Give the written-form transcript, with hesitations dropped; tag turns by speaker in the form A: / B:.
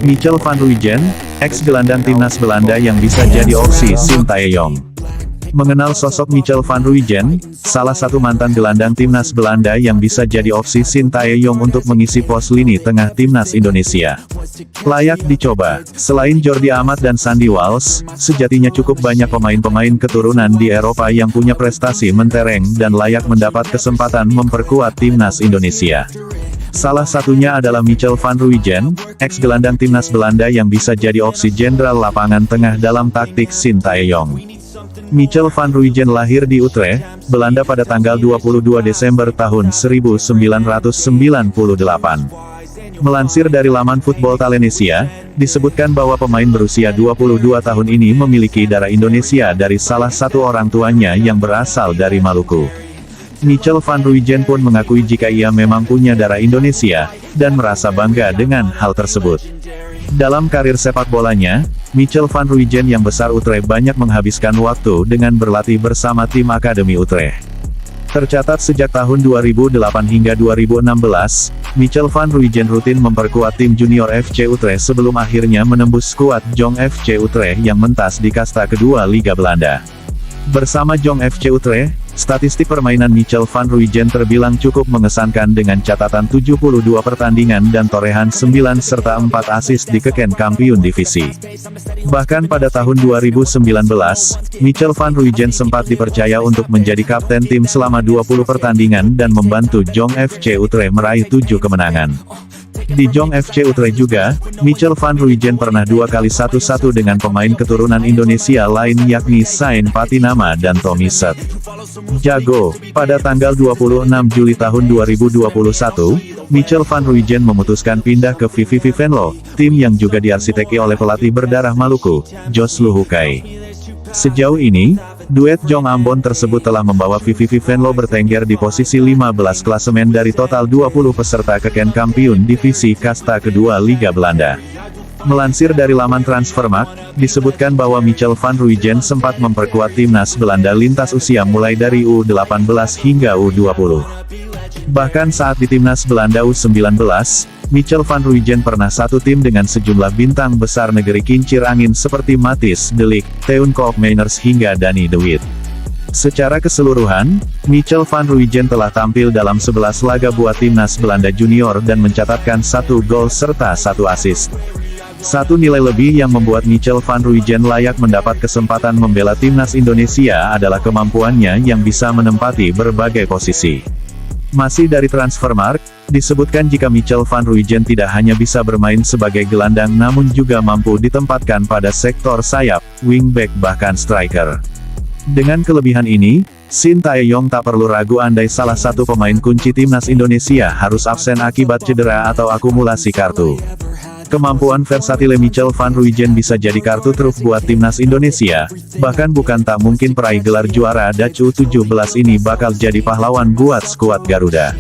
A: Michel van Rooijen, ex-gelandang timnas Belanda yang bisa jadi opsi Sintayong. Mengenal sosok Michel van Rooijen, salah satu mantan gelandang timnas Belanda yang bisa jadi opsi Sintayong untuk mengisi pos lini tengah timnas Indonesia. Layak dicoba. Selain Jordi Amat dan Sandy Walsh, sejatinya cukup banyak pemain-pemain keturunan di Eropa yang punya prestasi mentereng dan layak mendapat kesempatan memperkuat timnas Indonesia. Salah satunya adalah Michel van Rooijen, ex-gelandang timnas Belanda yang bisa jadi opsi jenderal lapangan tengah dalam taktik Sintayong. Michel van Rooijen lahir di Utrecht, Belanda pada tanggal 22 Desember tahun 1998. Melansir dari laman Football Talanesia, disebutkan bahwa pemain berusia 22 tahun ini memiliki darah Indonesia dari salah satu orang tuanya yang berasal dari Maluku. Michel van Rooijen pun mengakui jika ia memang punya darah Indonesia, dan merasa bangga dengan hal tersebut. Dalam karir sepak bolanya, Michel van Rooijen yang besar Utrecht banyak menghabiskan waktu dengan berlatih bersama tim Akademi Utrecht. Tercatat sejak tahun 2008 hingga 2016, Michel van Rooijen rutin memperkuat tim junior FC Utrecht sebelum akhirnya menembus skuad Jong FC Utrecht yang mentas di kasta kedua Liga Belanda. Bersama Jong FC Utrecht, statistik permainan Michel van Rooijen terbilang cukup mengesankan dengan catatan 72 pertandingan dan torehan 9 serta 4 assist di Keuken Kampioen Divisi. Bahkan pada tahun 2019, Michel van Rooijen sempat dipercaya untuk menjadi kapten tim selama 20 pertandingan dan membantu Jong FC Utrecht meraih 7 kemenangan. Di Jong FC Utrecht juga, Michel van Rooijen pernah 2 kali 1-1 dengan pemain keturunan Indonesia lain yakni Sain Patinama dan Tommy Set. Jago, pada tanggal 26 Juli tahun 2021, Michel van Rooijen memutuskan pindah ke VVV Venlo, tim yang juga diarsiteki oleh pelatih berdarah Maluku, Jos Luhukai. Sejauh ini, duet Jong Ambon tersebut telah membawa VVV Venlo bertengger di posisi 15 klasemen dari total 20 peserta Keuken Kampioen Divisi Kasta kedua Liga Belanda. Melansir dari laman Transfermarkt, disebutkan bahwa Michel van Rooijen sempat memperkuat timnas Belanda lintas usia mulai dari U18 hingga U20. Bahkan saat di timnas Belanda U19, Michel van Rooijen pernah satu tim dengan sejumlah bintang besar negeri kincir angin seperti Matthijs de Ligt, Teun Koopmeiners hingga Danny de Wit. Secara keseluruhan, Michel van Rooijen telah tampil dalam 11 laga buat timnas Belanda junior dan mencatatkan 1 gol serta 1 assist. Satu nilai lebih yang membuat Michel van Rooijen layak mendapat kesempatan membela timnas Indonesia adalah kemampuannya yang bisa menempati berbagai posisi. Masih dari Transfermarkt, disebutkan jika Michel van Rooijen tidak hanya bisa bermain sebagai gelandang namun juga mampu ditempatkan pada sektor sayap, wingback bahkan striker. Dengan kelebihan ini, Sintayong tak perlu ragu andai salah satu pemain kunci timnas Indonesia harus absen akibat cedera atau akumulasi kartu. Kemampuan versatile Michel van Rooijen bisa jadi kartu truf buat timnas Indonesia, bahkan bukan tak mungkin peraih gelar juara Dutch U17 ini bakal jadi pahlawan buat skuad Garuda.